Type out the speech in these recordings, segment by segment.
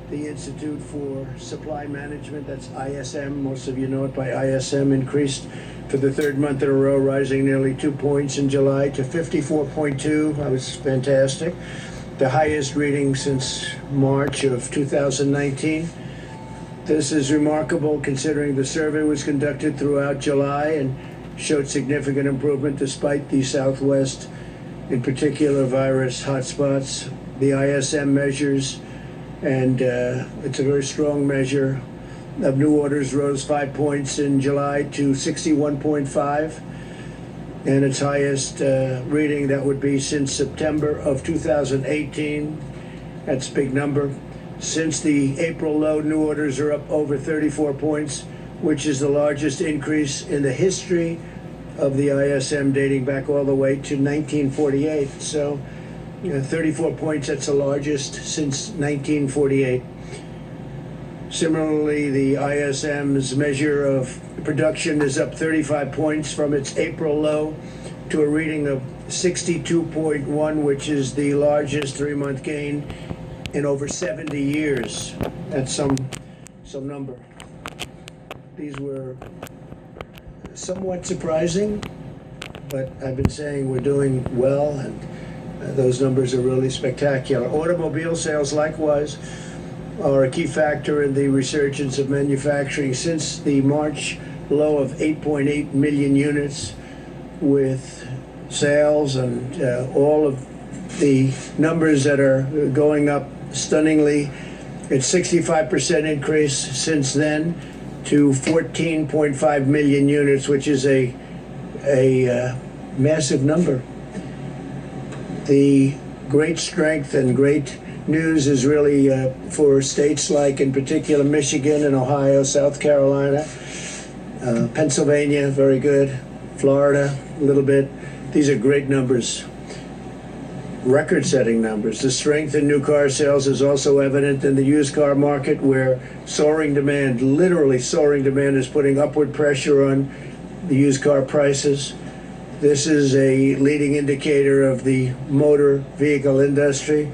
The Institute for Supply Management, that's ISM, most of you know it by ISM, increased for the third month in a row, rising nearly 2 points in July to 54.2. That was fantastic. The highest reading since March of 2019. This is remarkable considering the survey was conducted throughout July and showed significant improvement despite the Southwest, in particular, virus hotspots. The ISM measures, and it's a very strong measure of new orders, rose 5 points in July to 61.5, and its highest reading that would be since September of 2018. That's a big number. Since the April low, new orders are up over 34 points, which is the largest increase in the history of the ISM, dating back all the way to 1948. So 34 points, that's the largest since 1948. Similarly, the ISM's measure of production is up 35 points from its April low to a reading of 62.1, which is the largest 3-month gain in over 70 years. That's some number. These were somewhat surprising, but I've been saying we're doing well, and those numbers are really spectacular. Automobile sales, likewise, are a key factor in the resurgence of manufacturing since the March low of 8.8 million units, with sales and all of the numbers that are going up stunningly. It's 65% increase since then to 14.5 million units, which is a massive number. The great strength and great news is really for states like, in particular, Michigan and Ohio, South Carolina, Pennsylvania, very good, Florida, a little bit. These are great numbers, record-setting numbers. The strength in new car sales is also evident in the used car market, where soaring demand, literally soaring demand, is putting upward pressure on the used car prices. This is a leading indicator of the motor vehicle industry.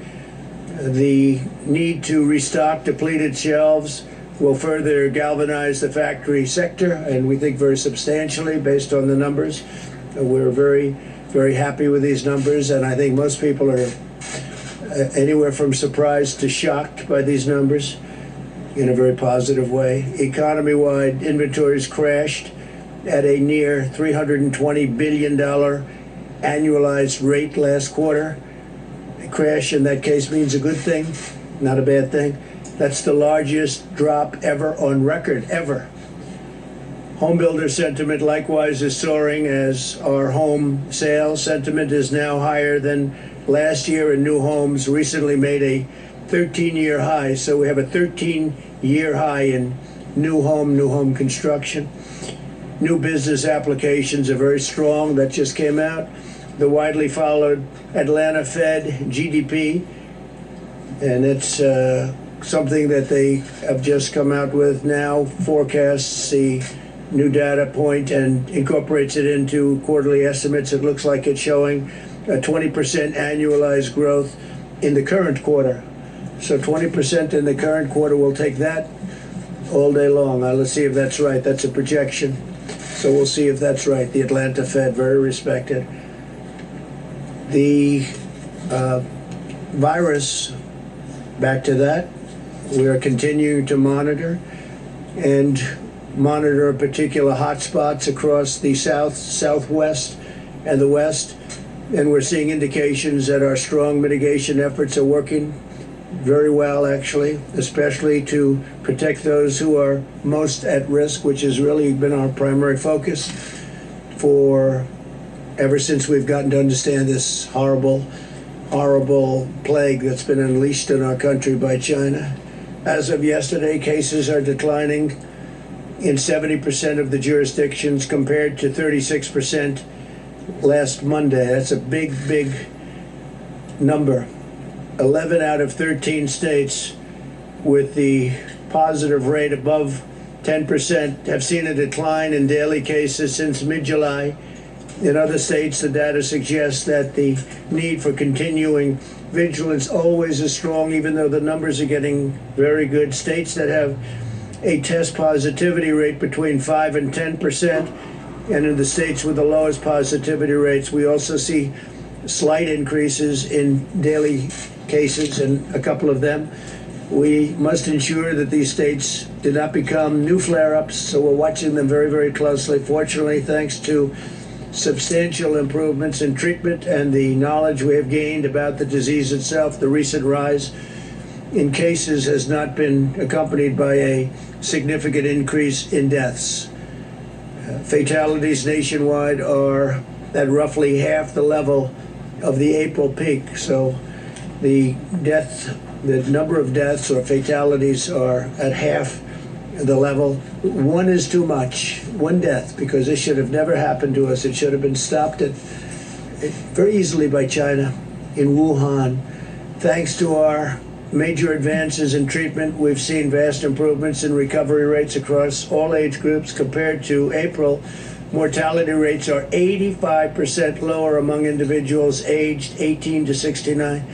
The need to restock depleted shelves will further galvanize the factory sector, and we think very substantially based on the numbers. We're very, very happy with these numbers, and I think most people are anywhere from surprised to shocked by these numbers in a very positive way. Economy-wide inventories crashed at a near $320 billion annualized rate last quarter. A crash in that case means a good thing, not a bad thing. That's the largest drop ever on record, ever. Home builder sentiment likewise is soaring, as our home sales sentiment is now higher than last year, and new homes recently made a 13-year high. So we have a 13-year high in new home construction. New business applications are very strong. That just came out. The widely followed Atlanta Fed GDP, and it's something that they have just come out with now, forecasts the new data point and incorporates it into quarterly estimates. It looks like it's showing a 20% annualized growth in the current quarter. So 20% in the current quarter, we'll take that all day long. Let's see if that's right. That's a projection. So we'll see if that's right. The Atlanta Fed, very respected. The virus, back to that, we are continuing to monitor particular hotspots across the south, southwest, and the west. And we're seeing indications that our strong mitigation efforts are working very well, actually, especially to protect those who are most at risk, which has really been our primary focus for ever since we've gotten to understand this horrible plague that's been unleashed in our country by China. As of yesterday, cases are declining in 70% of the jurisdictions compared to 36% last Monday. That's a big number. 11 out of 13 states with the positive rate above 10% have seen a decline in daily cases since mid-July. In other states, the data suggests that the need for continuing vigilance always is strong, even though the numbers are getting very good. States that have a test positivity rate between 5 and 10%, and in the states with the lowest positivity rates, we also see slight increases in daily cases in a couple of them. We must ensure that these states do not become new flare-ups, so we're watching them very, very closely. Fortunately, thanks to substantial improvements in treatment and the knowledge we have gained about the disease itself, the recent rise in cases has not been accompanied by a significant increase in deaths. Fatalities nationwide are at roughly half the level of the April peak, so the number of deaths or fatalities are at half the level. One is too much, one death, because this should have never happened to us. It should have been stopped very easily by China in Wuhan. Thanks to our major advances in treatment, we've seen vast improvements in recovery rates across all age groups. Compared to April, mortality rates are 85% lower among individuals aged 18 to 69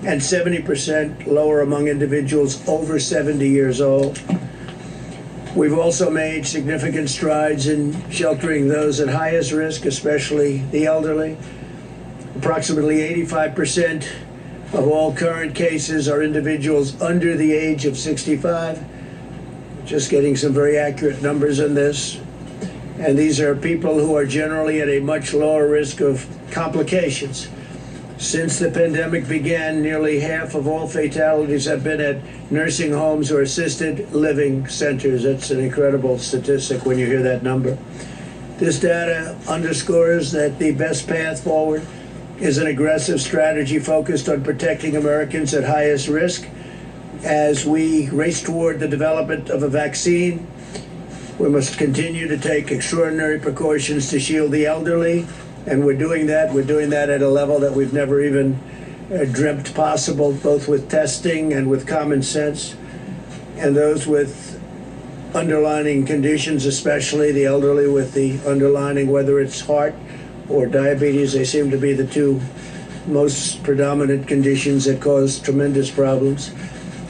and 70% lower among individuals over 70 years old. We've also made significant strides in sheltering those at highest risk, especially the elderly. Approximately 85% of all current cases are individuals under the age of 65. Just getting some very accurate numbers on this. And these are people who are generally at a much lower risk of complications. Since the pandemic began, nearly half of all fatalities have been at nursing homes or assisted living centers. That's an incredible statistic when you hear that number. This data underscores that the best path forward is an aggressive strategy focused on protecting Americans at highest risk. As we race toward the development of a vaccine, we must continue to take extraordinary precautions to shield the elderly, and we're doing that. We're doing that at a level that we've never even dreamt possible, both with testing and with common sense. And those with underlying conditions, especially the elderly with the underlying, whether it's heart or diabetes, they seem to be the two most predominant conditions that cause tremendous problems,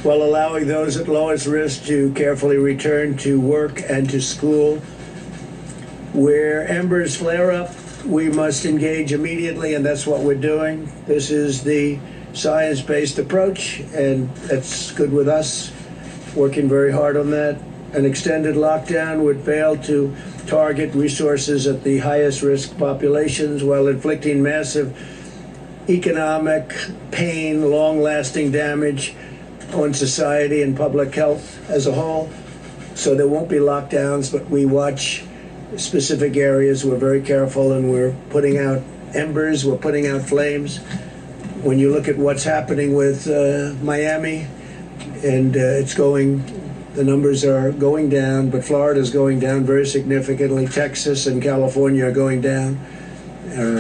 while allowing those at lowest risk to carefully return to work and to school. Where embers flare up, we must engage immediately, and that's what we're doing. This is the science-based approach, and that's good with us, working very hard on that. An extended lockdown would fail to target resources at the highest risk populations while inflicting massive economic pain, long-lasting damage on society and public health as a whole. So there won't be lockdowns, but we watch specific areas. We're very careful, and we're putting out embers, we're putting out flames. When you look at what's happening with Miami, and the numbers are going down, but Florida's going down very significantly. Texas and California are going down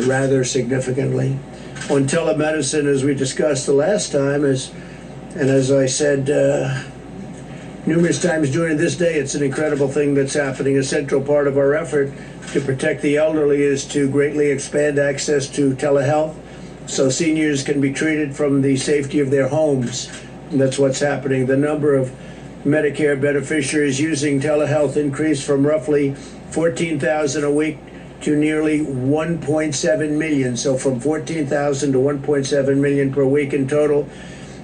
rather significantly. On telemedicine, as we discussed the last time, and as I said numerous times during this day, it's an incredible thing that's happening. A central part of our effort to protect the elderly is to greatly expand access to telehealth so seniors can be treated from the safety of their homes. And that's what's happening. The number of Medicare beneficiaries using telehealth increased from roughly 14,000 a week to nearly 1.7 million. So from 14,000 to 1.7 million per week in total.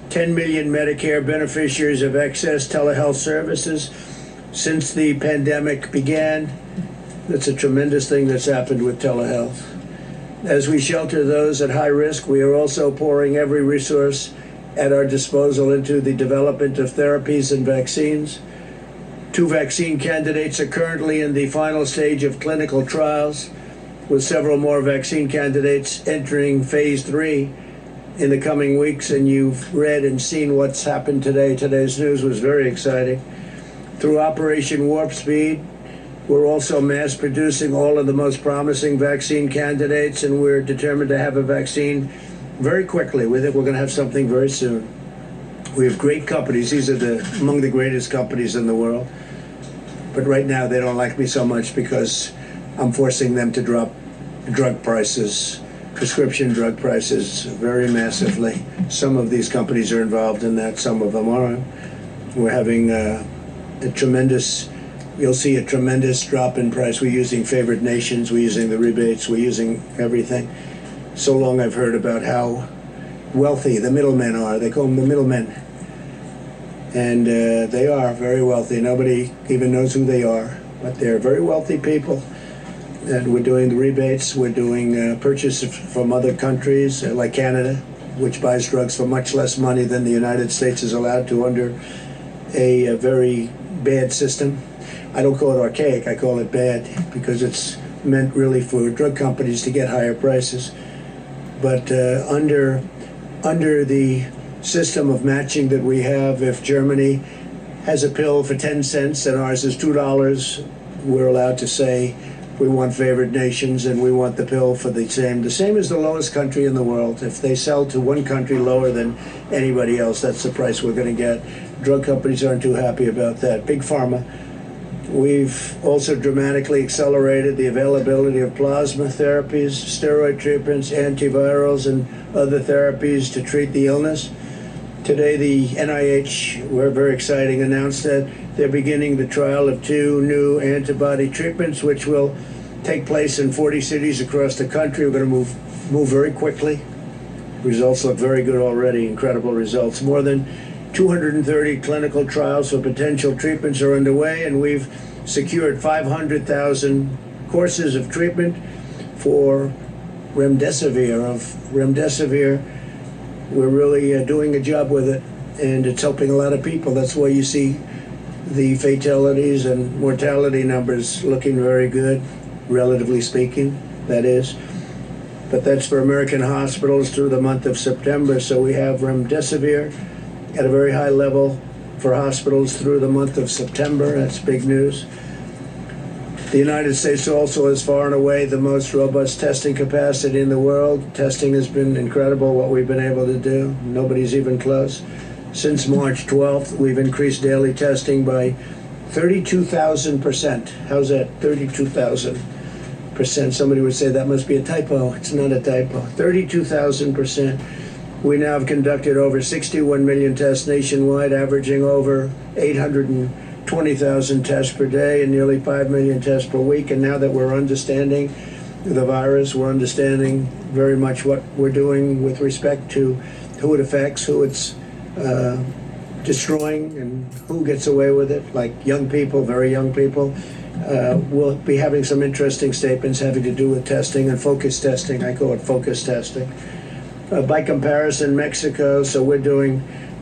10 million Medicare beneficiaries have accessed telehealth services since the pandemic began. That's a tremendous thing that's happened with telehealth. As we shelter those at high risk, we are also pouring every resource at our disposal into the development of therapies and vaccines. 2 vaccine candidates are currently in the final stage of clinical trials, with several more vaccine candidates entering phase 3 in the coming weeks. And you've read and seen what's happened today. Today's news was very exciting. Through Operation Warp Speed, we're also mass producing all of the most promising vaccine candidates, and we're determined to have a vaccine very quickly. We think we're going to have something very soon. We have great companies. These are among the greatest companies in the world. But right now they don't like me so much because I'm forcing them to drop drug prices, prescription drug prices, very massively. Some of these companies are involved in that, some of them aren't. We're having you'll see a tremendous drop in price. We're using favored nations, we're using the rebates, we're using everything. So long I've heard about how wealthy the middlemen are. They call them the middlemen. And they are very wealthy. Nobody even knows who they are, but they're very wealthy people. And we're doing the rebates. We're doing purchases from other countries, like Canada, which buys drugs for much less money than the United States is allowed to under a very bad system. I don't call it archaic, I call it bad, because it's meant really for drug companies to get higher prices. But under the system of matching that we have, if Germany has a pill for 10 cents and ours is $2, we're allowed to say we want favored nations and we want the pill for the same as the lowest country in the world. If they sell to one country lower than anybody else, that's the price we're going to get. Drug companies aren't too happy about that. Big Pharma. We've also dramatically accelerated the availability of plasma therapies, steroid treatments, antivirals, and other therapies to treat the illness. Today, the NIH, we're very exciting, announced that they're beginning the trial of 2 new antibody treatments, which will take place in 40 cities across the country. We're going to move very quickly. Results look very good already, incredible results. More than 230 clinical trials for potential treatments are underway, and we've secured 500,000 courses of treatment for remdesivir. We're really doing a job with it, and it's helping a lot of people. That's why you see the fatalities and mortality numbers looking very good, relatively speaking, that is. But that's for American hospitals through the month of September. So we have remdesivir at a very high level for hospitals through the month of September. That's big news. The United States also is far and away the most robust testing capacity in the world. Testing has been incredible, what we've been able to do. Nobody's even close. Since March 12th, we've increased daily testing by 32,000%. How's that? 32,000%. Somebody would say that must be a typo. It's not a typo. 32,000%. We now have conducted over 61 million tests nationwide, averaging over 820,000 tests per day and nearly 5 million tests per week. And now that we're understanding the virus, we're understanding very much what we're doing with respect to who it affects, who it's destroying, and who gets away with it, like young people, very young people. We'll be having some interesting statements having to do with testing and focus testing. I call it focus testing. By comparison, Mexico, so we're doing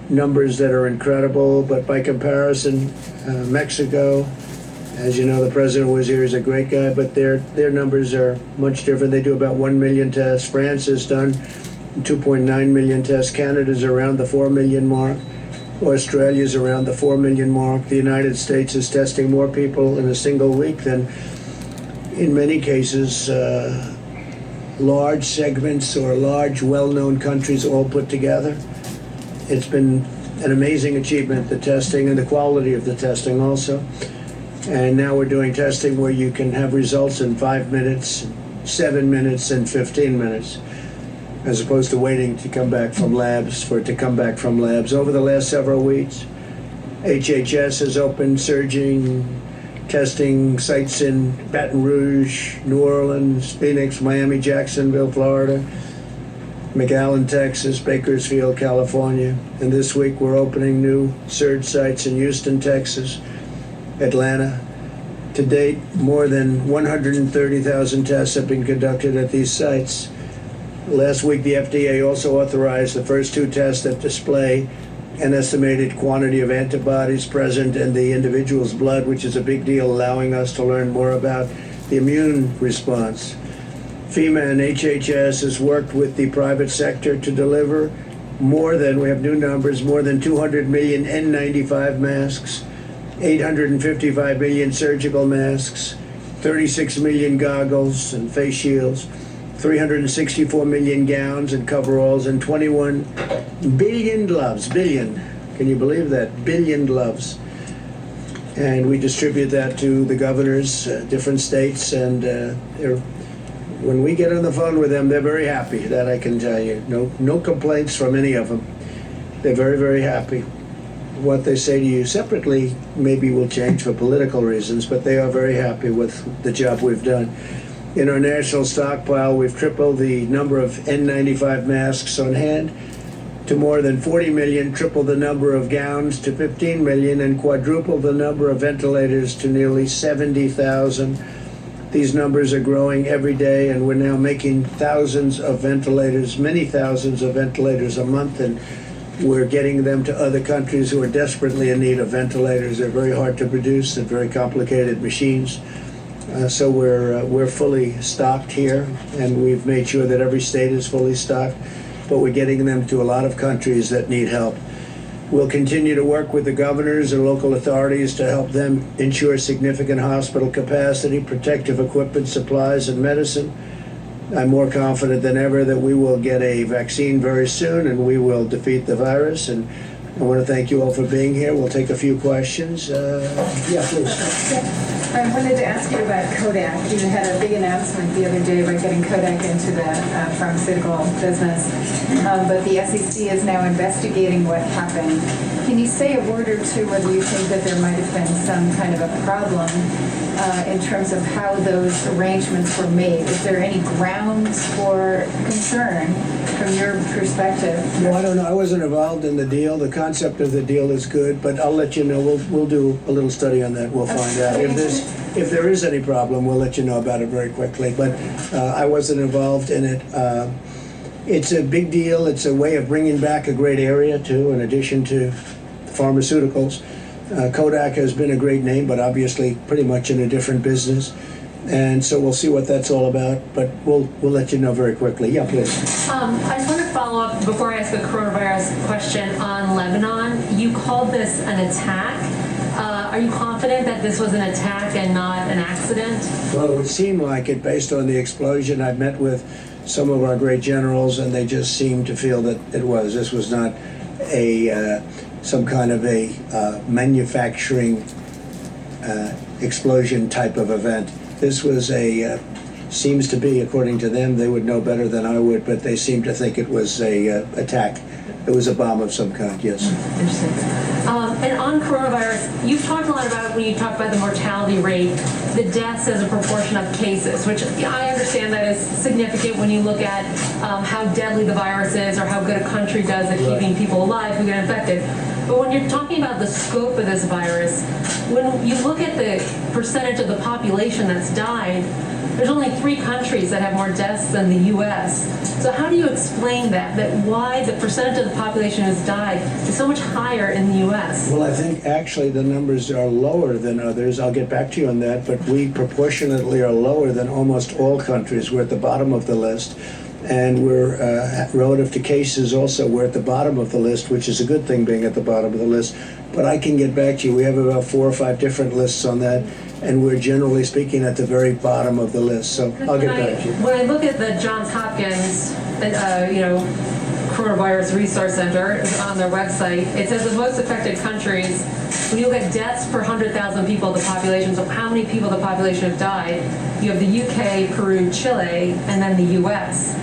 numbers that are incredible, but by comparison, Mexico, as you know, the president was here, he's a great guy, but their numbers are much different. They do about 1 million tests. France has done 2.9 million tests. Canada's around the 4 million mark. Australia's around the 4 million mark. The United States is testing more people in a single week than, in many cases, large segments or large well-known countries all put together. It's been an amazing achievement, the testing and the quality of the testing also. And now we're doing testing where you can have results in 5 minutes, 7 minutes, and 15 minutes, as opposed to waiting to come back from labs, for it to come back from labs. Over the last several weeks, HHS has opened surging testing sites in Baton Rouge, New Orleans, Phoenix, Miami, Jacksonville, Florida, McAllen, Texas, Bakersfield, California. And this week we're opening new surge sites in Houston, Texas, Atlanta. To date, more than 130,000 tests have been conducted at these sites. Last week, the FDA also authorized the first 2 tests that display an estimated quantity of antibodies present in the individual's blood, which is a big deal, allowing us to learn more about the immune response. FEMA and HHS has worked with the private sector to deliver we have new numbers, more than 200 million N95 masks, 855 million surgical masks, 36 million goggles and face shields, 364 million gowns and coveralls, and 21 billion gloves. Billion. Can you believe that? Billion gloves. And we distribute that to the governors, different states, and they're when we get on the phone with them, they're very happy. That I can tell you. No complaints from any of them. They're very, very happy. What they say to you separately maybe will change for political reasons, but they are very happy with the job we've done. In our national stockpile, we've tripled the number of N95 masks on hand to more than 40 million, tripled the number of gowns to 15 million, and quadrupled the number of ventilators to nearly 70,000. These numbers are growing every day, and we're now making thousands of ventilators, many thousands of ventilators a month, and we're getting them to other countries who are desperately in need of ventilators. They're very hard to produce. They're very complicated machines. So we're fully stocked here, and we've made sure that every state is fully stocked, but we're getting them to a lot of countries that need help. We'll continue to work with the governors and local authorities to help them ensure significant hospital capacity, protective equipment, supplies, and medicine. I'm more confident than ever that we will get a vaccine very soon and we will defeat the virus. And I want to thank you all for being here. We'll take a few questions. Yeah, please. I wanted to ask you about Kodak. You had a big announcement the other day about getting Kodak into the pharmaceutical business, but the SEC is now investigating what happened. Can you say a word or two whether you think that there might have been some kind of a problem in terms of how those arrangements were made? Is there any grounds for concern from your perspective? Well, I don't know. I wasn't involved in the deal. The concept of the deal is good, but I'll let you know. We'll do a little study on that. We'll find out. If there is any problem, we'll let you know about it very quickly. But I wasn't involved in it. It's a big deal. It's a way of bringing back a great area, too, in addition to pharmaceuticals. Kodak has been a great name, but obviously pretty much in a different business. And so we'll see what that's all about, but we'll let you know very quickly. Yeah, please. I just want to follow up before I ask the coronavirus question on Lebanon. You called this an attack. Are you confident that this was an attack and not an accident? Well, it would seem like it based on the explosion. I've met with some of our great generals, and they just seemed to feel that it was. This was not some kind of a manufacturing explosion type of event. This was seems to be, according to them, they would know better than I would, but they seem to think it was a attack. It was a bomb of some kind, yes. Interesting. And on coronavirus, you've talked a lot about, when you talk about the mortality rate, the deaths as a proportion of cases, which I understand that is significant when you look at how deadly the virus is or how good a country does at keeping people alive who get infected. But when you're talking about the scope of this virus, when you look at the percentage of the population that's died, there's only 3 countries that have more deaths than the U.S. So how do you explain that why the percentage of the population who's died is so much higher in the U.S.? Well, I think actually the numbers are lower than others. I'll get back to you on that, but we proportionately are lower than almost all countries. We're at the bottom of the list. And we're, relative to cases also, we're at the bottom of the list, which is a good thing being at the bottom of the list. But I can get back to you. We have about 4 or 5 different lists on that, and we're generally speaking at the very bottom of the list. So I'll get back to you. When I look at the Johns Hopkins, Coronavirus Resource Center on their website, it says the most affected countries, when you look at deaths per 100,000 people, the population, so how many people the population have died, you have the UK, Peru, Chile, and then the US.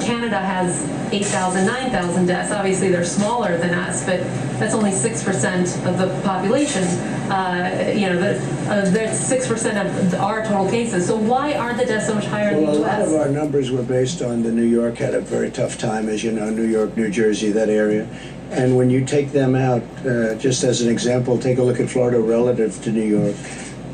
Canada has 8,000, 9,000 deaths. Obviously, they're smaller than us, but that's only 6% of the population. That's 6% of our total cases. So why are the deaths so much higher in the U.S.? Well, a lot of our numbers were based on New York had a very tough time, as you know, New York, New Jersey, that area. And when you take them out, just as an example, take a look at Florida relative to New York.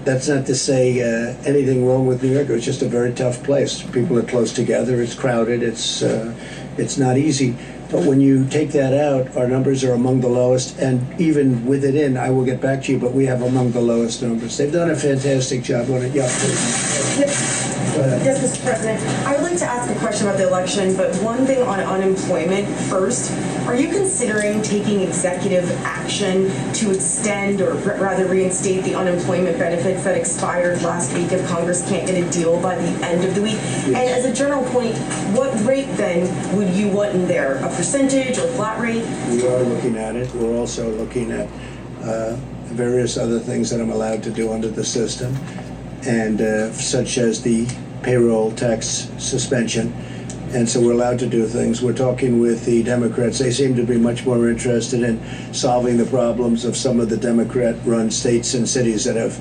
That's not to say anything wrong with New York. It was just a very tough place. People are close together. It's crowded. It's not easy. But when you take that out, our numbers are among the lowest. And even with it in, I will get back to you, but we have among the lowest numbers. They've done a fantastic job on it. Yeah, please. Yes, Mr. President. I would like to ask a question about the election, but one thing on unemployment first. Are you considering taking executive action to extend or rather reinstate the unemployment benefits that expired last week if Congress can't get a deal by the end of the week? Yes. And as a general point, what rate then would you want in there? A percentage or flat rate? We are looking at it. We're also looking at various other things that I'm allowed to do under the system, and such as the payroll tax suspension. And so we're allowed to do things. We're talking with the Democrats. They seem to be much more interested in solving the problems of some of the Democrat-run states and cities that have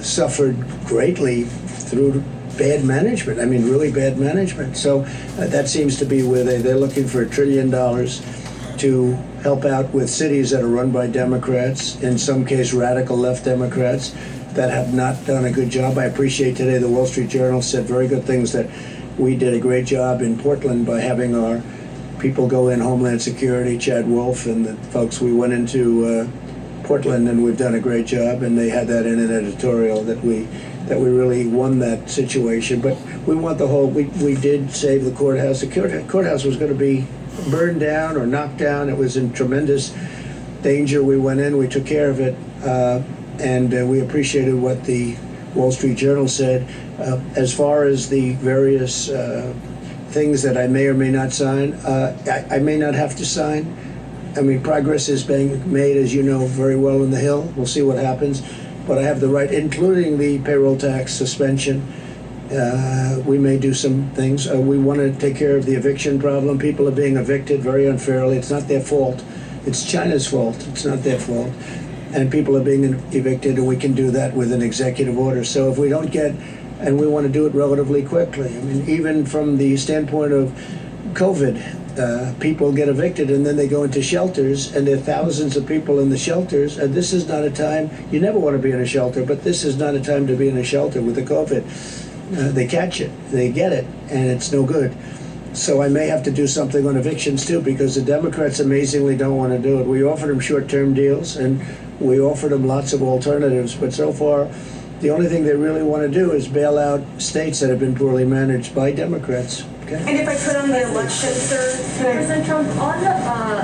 suffered greatly through bad management. I mean, really bad management. So that seems to be where they're looking for $1 trillion to help out with cities that are run by Democrats, in some case radical left Democrats, that have not done a good job. I appreciate today the Wall Street Journal said very good things, that we did a great job in Portland by having our people go in, Homeland Security, Chad Wolf, and the folks. We went into Portland, and we've done a great job. And they had that in an editorial that we really won that situation. But we want the whole. We did save the courthouse. The courthouse was going to be burned down or knocked down. It was in tremendous danger. We went in. We took care of it, and we appreciated what the Wall Street Journal said. As far as the various things that I may or may not sign, I may not have to sign. I mean, progress is being made, as you know, very well in the Hill. We'll see what happens. But I have the right, including the payroll tax suspension. We may do some things. We want to take care of the eviction problem. People are being evicted very unfairly. It's not their fault. It's China's fault. It's not their fault. And people are being evicted, and we can do that with an executive order. So if we don't get, and we want to do it relatively quickly. I mean, even from the standpoint of COVID, people get evicted and then they go into shelters, and there are thousands of people in the shelters. And this is not a time, you never want to be in a shelter, but this is not a time to be in a shelter with the COVID. They catch it, they get it, and it's no good. So I may have to do something on evictions too, because the Democrats amazingly don't want to do it. We offered them short-term deals, and we offered them lots of alternatives, but so far, the only thing they really want to do is bail out states that have been poorly managed by Democrats. Okay? And if I could on the election, sir, President Trump, on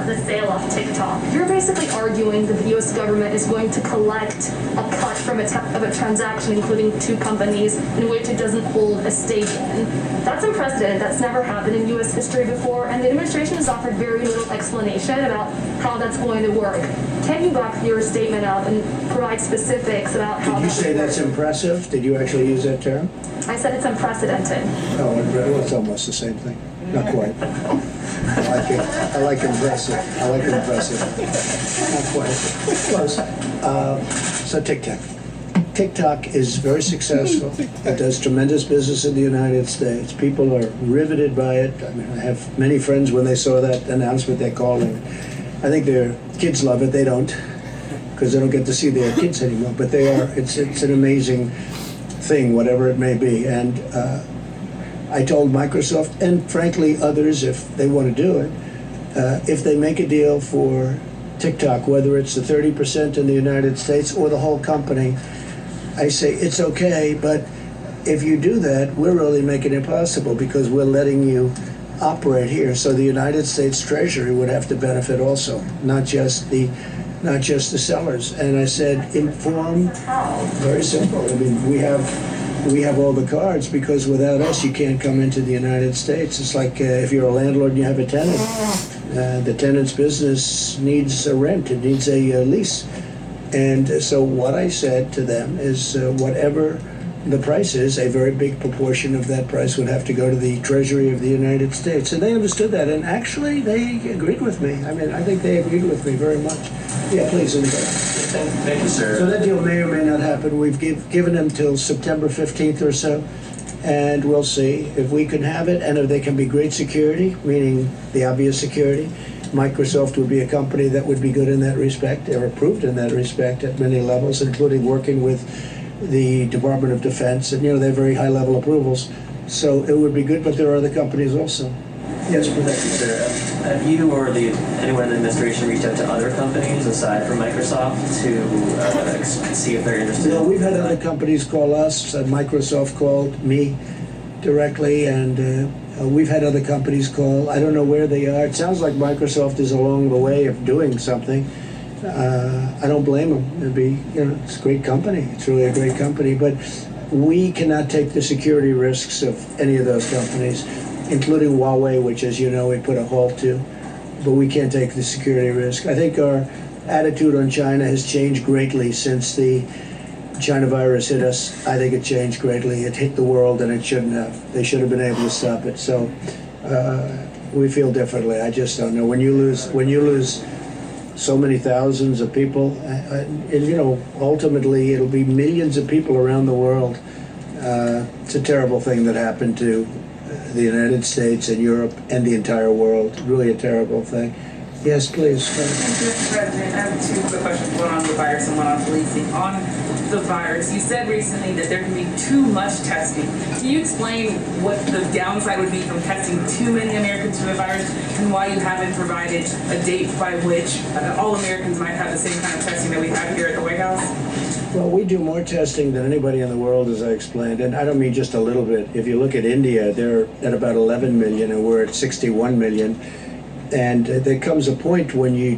the sale of TikTok, you're basically arguing that the U.S. government is going to collect a cut from of a transaction, including 2 companies, in which it doesn't hold a stake in. That's unprecedented. That's never happened in U.S. history before, and the administration has offered very little explanation about how that's going to work. Can you back your statement up and provide specifics about how Did you say that's work? impressive? Did you actually use that term? I said it's unprecedented. Oh, well, it's almost the same thing. Not quite. I like it. I like impressive. I like impressive. Not quite. Close. So TikTok. TikTok is very successful. It does tremendous business in the United States. People are riveted by it. I mean, I have many friends, when they saw that announcement, they're calling. I think their kids love it. They don't, because they don't get to see their kids anymore. But they are. It's an amazing thing, whatever it may be. And I told Microsoft, and frankly others, if they want to do it, if they make a deal for TikTok, whether it's the 30% in the United States or the whole company, I say it's okay, but if you do that, we're really making it possible, because we're letting you operate here. So the United States Treasury would have to benefit also, not just the sellers. And I said, inform. Very simple. I mean, we have all the cards, because without us, you can't come into the United States. It's like if you're a landlord and you have a tenant. The tenant's business needs a rent. It needs a lease. And so what I said to them is, whatever the price is, a very big proportion of that price would have to go to the Treasury of the United States. And they understood that, and actually they agreed with me. I mean, I think they agreed with me very much. Yeah, please, anybody. Thank you, sir. So that deal may or may not happen. We've given them till September 15th or so, and we'll see if we can have it, and if they can be great security, meaning the obvious security. Microsoft would be a company that would be good in that respect. They're approved in that respect at many levels, including working with the Department of Defense, and they're very high-level approvals. So it would be good, but there are other companies also. Yes, Thank you, sir. Have you or anyone in the administration reached out to other companies aside from Microsoft to see if they're interested? Well, we've had other companies call us. Microsoft called me directly, and we've had other companies call. I don't know where they are. It sounds like Microsoft is along the way of doing something. I don't blame them. It'd be, it's a great company. It's really a great company, but we cannot take the security risks of any of those companies, including Huawei, which, as you know, we put a halt to. But we can't take the security risk. I think our attitude on China has changed greatly since the China virus hit us, I think it changed greatly. It hit the world and it shouldn't have. They should have been able to stop it. So we feel differently. I just don't know. When you lose so many thousands of people, and ultimately it'll be millions of people around the world. It's a terrible thing that happened to the United States and Europe and the entire world. Really a terrible thing. Yes, please. Thank you, Mr. President. I have two quick questions, one on the virus and one on policing. On the virus, you said recently that there can be too much testing. Can you explain what the downside would be from testing too many Americans for the virus and why you haven't provided a date by which all Americans might have the same kind of testing that we have here at the White House? Well, we do more testing than anybody in the world, as I explained, and I don't mean just a little bit. If you look at India, they're at about 11 million, and we're at 61 million. And there comes a point when you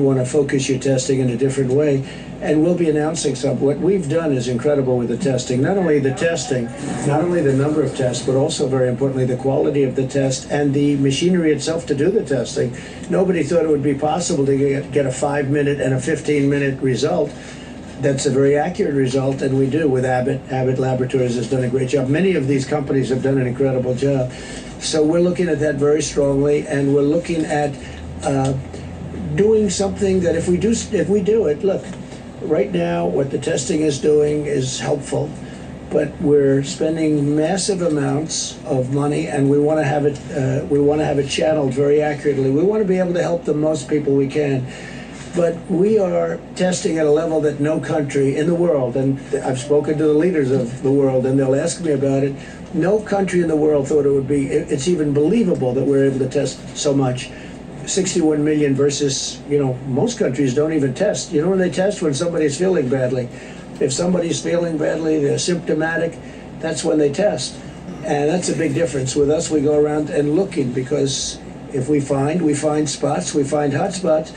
want to focus your testing in a different way, and we'll be announcing some. What we've done is incredible with the testing. Not only the testing, not only the number of tests, but also very importantly the quality of the test and the machinery itself to do the testing. Nobody thought it would be possible to get a 5-minute and a 15-minute result. That's a very accurate result, and we do with Abbott. Abbott Laboratories has done a great job. Many of these companies have done an incredible job. So we're looking at that very strongly, and we're looking at doing something that if we do it, look, right now what the testing is doing is helpful, but we're spending massive amounts of money, and we want to have it channeled very accurately. We want to be able to help the most people we can. But we are testing at a level that no country in the world, and I've spoken to the leaders of the world, and they'll ask me about it, no country in the world thought it would be, it's even believable that we're able to test so much. 61 million versus, most countries don't even test. You know when they test? When somebody's feeling badly. If somebody's feeling badly, they're symptomatic, that's when they test. And that's a big difference. With us, we go around and looking, because if we find spots, we find hot spots.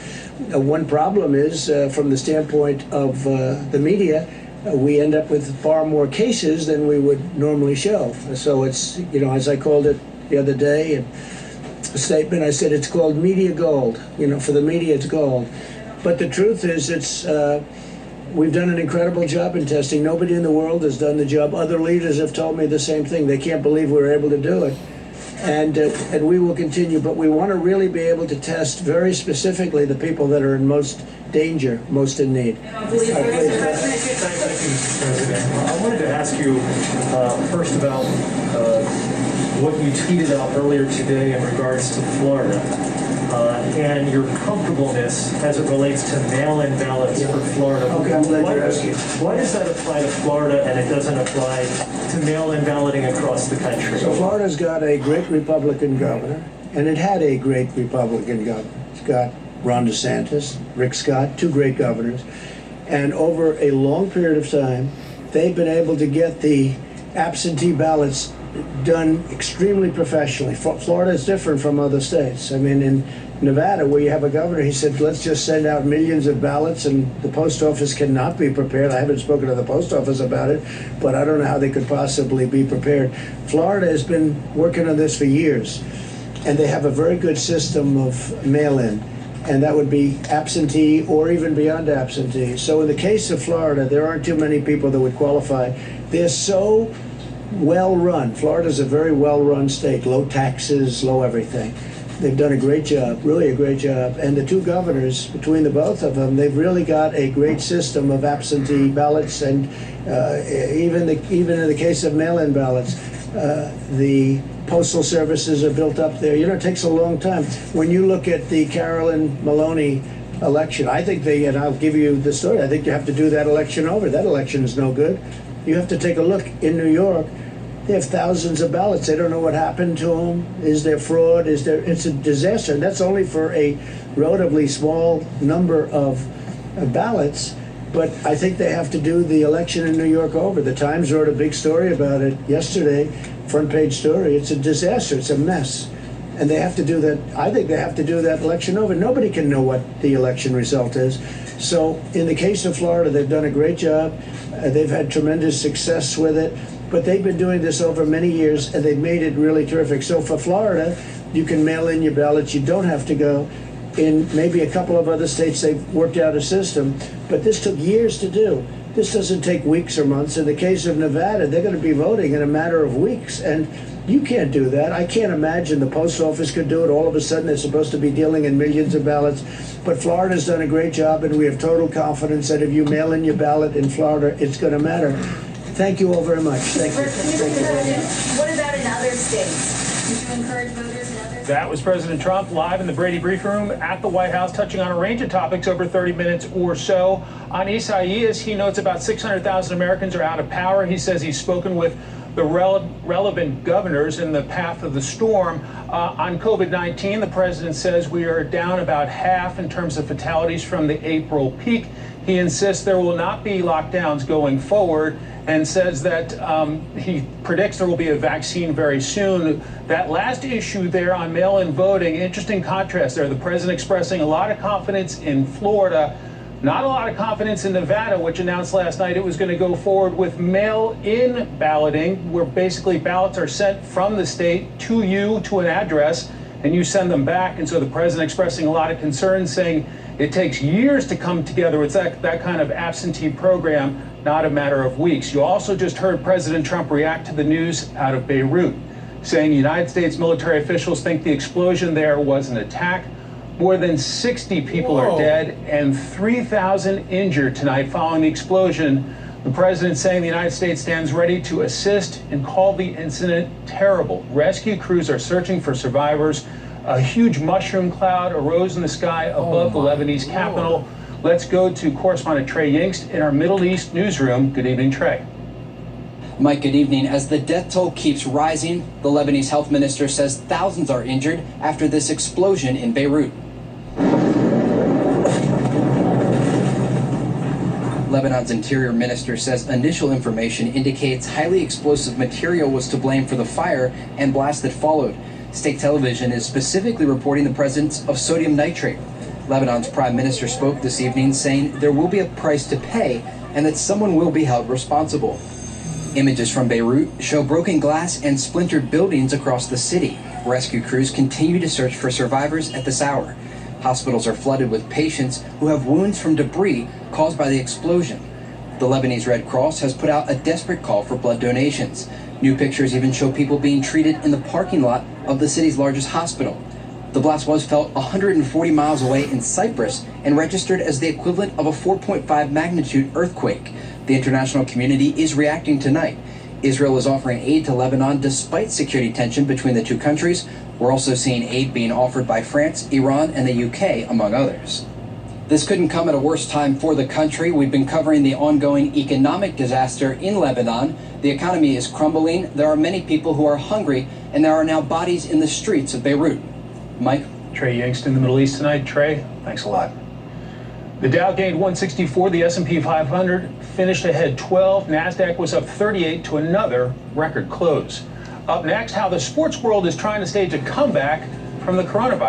One problem is, from the standpoint of the media, we end up with far more cases than we would normally show. So it's, as I called it the other day, in a statement, I said it's called media gold. For the media, it's gold. But the truth is, we've done an incredible job in testing. Nobody in the world has done the job. Other leaders have told me the same thing. They can't believe we were able to do it. And we will continue, but we want to really be able to test very specifically the people that are in most danger, most in need. And please, Mr. President. Thank you, Mr. President. I wanted to ask you first about what you tweeted out earlier today in regards to Florida and your comfortableness as it relates to mail-in ballots for Florida. Okay, I'm glad you're asking. Why does that apply to Florida and it doesn't apply to mail-in balloting across the country? So Florida's got a great Republican governor, and it had a great Republican governor. It's got Ron DeSantis, Rick Scott, two great governors. And over a long period of time, they've been able to get the absentee ballots done extremely professionally. Florida is different from other states. I mean, in Nevada, where you have a governor, he said, let's just send out millions of ballots, and the post office cannot be prepared. I haven't spoken to the post office about it, but I don't know how they could possibly be prepared. Florida has been working on this for years, and they have a very good system of mail-in, and that would be absentee or even beyond absentee. So in the case of Florida, there aren't too many people that would qualify. They're so well run. Florida's a very well run state, low taxes, low everything. They've done a great job, really a great job. And the two governors, between the both of them, they've really got a great system of absentee ballots, and even in the case of mail-in ballots, the postal services are built up there. It takes a long time. When you look at the Carolyn Maloney election, I think and I'll give you the story, I think you have to do that election over. That election is no good. You have to take a look in New York. They have thousands of ballots. They don't know what happened to them. Is there fraud? It's a disaster. And that's only for a relatively small number of ballots. But I think they have to do the election in New York over. The Times wrote a big story about it yesterday, front page story. It's a disaster. It's a mess. And they have to do that. I think they have to do that election over. Nobody can know what the election result is. So in the case of Florida, they've done a great job. They've had tremendous success with it. But they've been doing this over many years, and they've made it really terrific. So for Florida, you can mail in your ballots. You don't have to go. In maybe a couple of other states, they've worked out a system. But this took years to do. This doesn't take weeks or months. In the case of Nevada, they're going to be voting in a matter of weeks. And you can't do that. I can't imagine the post office could do it. All of a sudden, they're supposed to be dealing in millions of ballots. But Florida's done a great job, and we have total confidence that if you mail in your ballot in Florida, it's going to matter. Thank you all very much. Thank you. Thank you. What about in other states? Would you encourage voters in other states? That was President Trump live in the Brady Briefing Room at the White House, touching on a range of topics over 30 minutes or so. On Isaias, he notes about 600,000 Americans are out of power. He says he's spoken with the relevant governors in the path of the storm. On COVID-19, the president says we are down about half in terms of fatalities from the April peak. He insists there will not be lockdowns going forward and says that he predicts there will be a vaccine very soon. That last issue there on mail-in voting, interesting contrast there. The president expressing a lot of confidence in Florida, not a lot of confidence in Nevada, which announced last night it was going to go forward with mail-in balloting, where basically ballots are sent from the state to you to an address, and you send them back. And so the president expressing a lot of concern, saying it takes years to come together. It's that kind of absentee program, not a matter of weeks. You also just heard President Trump react to the news out of Beirut, saying United States military officials think the explosion there was an attack. More than 60 people are dead and 3,000 injured tonight following the explosion. The president saying the United States stands ready to assist and called the incident terrible. Rescue crews are searching for survivors. A huge mushroom cloud arose in the sky above the Lebanese capital. Let's go to correspondent Trey Yingst in our Middle East newsroom. Good evening, Trey. Mike, good evening. As the death toll keeps rising, the Lebanese health minister says thousands are injured after this explosion in Beirut. Lebanon's interior minister says initial information indicates highly explosive material was to blame for the fire and blast that followed. State television is specifically reporting the presence of sodium nitrate. Lebanon's prime minister spoke this evening saying there will be a price to pay and that someone will be held responsible. Images from Beirut show broken glass and splintered buildings across the city. Rescue crews continue to search for survivors at this hour. Hospitals are flooded with patients who have wounds from debris caused by the explosion. The Lebanese Red Cross has put out a desperate call for blood donations. New pictures even show people being treated in the parking lot of the city's largest hospital. The blast was felt 140 miles away in Cyprus and registered as the equivalent of a 4.5 magnitude earthquake. The international community is reacting tonight. Israel is offering aid to Lebanon despite security tension between the two countries. We're also seeing aid being offered by France, Iran, and the UK, among others. This couldn't come at a worse time for the country. We've been covering the ongoing economic disaster in Lebanon. The economy is crumbling. There are many people who are hungry, and there are now bodies in the streets of Beirut. Mike? Trey Yingst in the Middle East tonight. Trey, thanks a lot. The Dow gained 164. The S&P 500 finished ahead 12. NASDAQ was up 38 to another record close. Up next, how the sports world is trying to stage a comeback from the coronavirus.